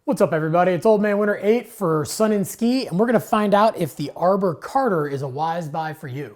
What's up everybody, it's Old Man Winter 8 for Sun and Ski, and we're gonna find out if the Arbor Carter is a wise buy for you.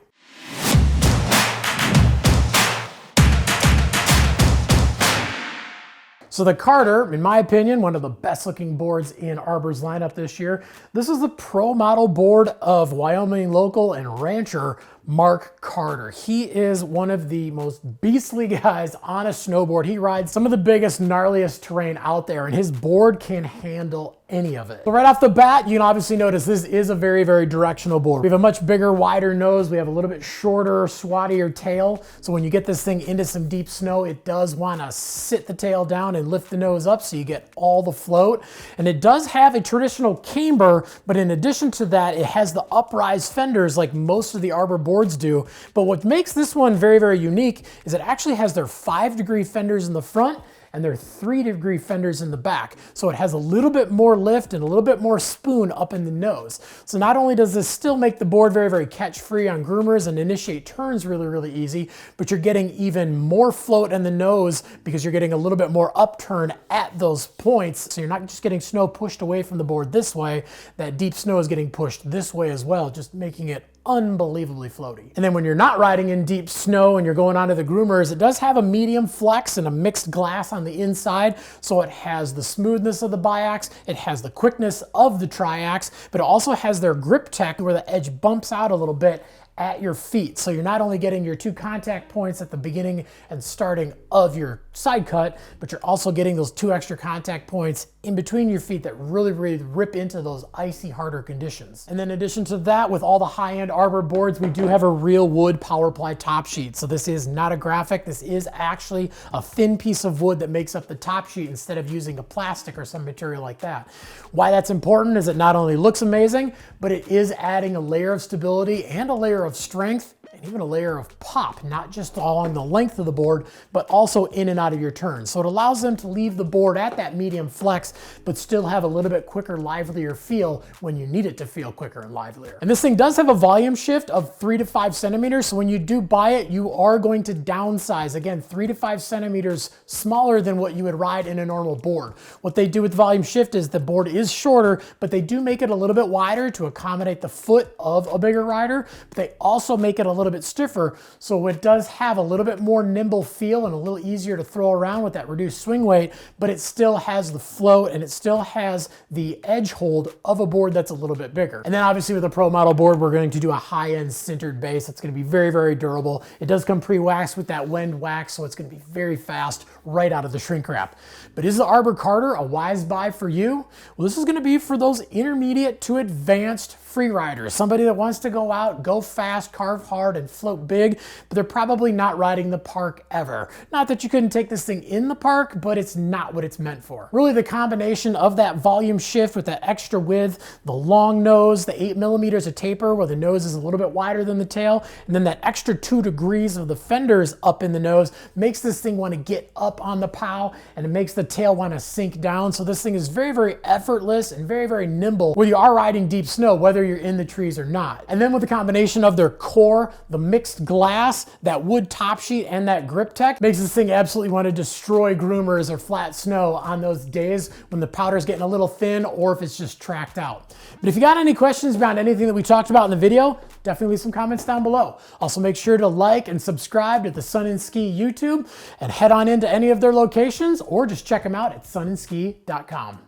So the Carter, in my opinion, one of the best looking boards in Arbor's lineup this year. This is the pro model board of Wyoming local and rancher Mark Carter. He is one of the most beastly guys on a snowboard. He rides some of the biggest, gnarliest terrain out there, and his board can handle any of it. So right off the bat, you can obviously notice this is a very, very directional board. We have a much bigger, wider nose. We have a little bit shorter, swattier tail. So when you get this thing into some deep snow, it does want to sit the tail down and lift the nose up so you get all the float. And it does have a traditional camber, but in addition to that, it has the uprise fenders like most of the Arbor boards do. But what makes this one very, very unique is it actually has their 5-degree fenders in the front and their 3-degree fenders in the back. So it has a little bit more lift and a little bit more spoon up in the nose. So not only does this still make the board very, very catch-free on groomers and initiate turns really, really easy, but you're getting even more float in the nose because you're getting a little bit more upturn at those points. So you're not just getting snow pushed away from the board this way, that deep snow is getting pushed this way as well, just making it unbelievably floaty. And then when you're not riding in deep snow and you're going onto the groomers, it does have a medium flex and a mixed glass on the inside. So it has the smoothness of the biax, it has the quickness of the triax, but it also has their grip tech where the edge bumps out a little bit at your feet. So you're not only getting your 2 contact points at the beginning and starting of your side cut, but you're also getting those 2 extra contact points in between your feet that really, really rip into those icy, harder conditions. And then in addition to that, with all the high-end Arbor boards, we do have a real wood power ply top sheet. So this is not a graphic. This is actually a thin piece of wood that makes up the top sheet instead of using a plastic or some material like that. Why that's important is it not only looks amazing, but it is adding a layer of stability and a layer of strength and even a layer of pop, not just along the length of the board, but also in and out of your turns. So it allows them to leave the board at that medium flex, but still have a little bit quicker, livelier feel when you need it to feel quicker and livelier. And this thing does have a volume shift of 3 to 5 centimeters. So when you do buy it, you are going to downsize. Again, 3 to 5 centimeters smaller than what you would ride in a normal board. What they do with volume shift is the board is shorter, but they do make it a little bit wider to accommodate the foot of a bigger rider. But they also make it a little bit stiffer, so it does have a little bit more nimble feel and a little easier to throw around with that reduced swing weight, but it still has the float and it still has the edge hold of a board that's a little bit bigger. And then obviously with a pro model board, we're going to do a high-end sintered base. It's going to be very, very durable. It does come pre-waxed with that Wend wax, so it's going to be very fast right out of the shrink wrap. But is the Arbor Carter a wise buy for you? Well, this is going to be for those intermediate to advanced free riders, somebody that wants to go out, go fast, carve hard, and float big, but they're probably not riding the park ever. Not that you couldn't take this thing in the park, but it's not what it's meant for. Really, the combination of that volume shift with that extra width, the long nose, the 8 millimeters of taper where the nose is a little bit wider than the tail, and then that extra 2 degrees of the fenders up in the nose makes this thing want to get up on the pow, and it makes the tail want to sink down. So this thing is very, very effortless and very, very nimble when you are riding deep snow, whether you're in the trees or not. And then with the combination of their core, the mixed glass, that wood top sheet, and that grip tech makes this thing absolutely want to destroy groomers or flat snow on those days when the powder's getting a little thin or if it's just tracked out. But if you got any questions about anything that we talked about in the video, definitely leave some comments down below. Also make sure to like and subscribe to the Sun and Ski YouTube and head on into any of their locations or just check them out at sunandski.com.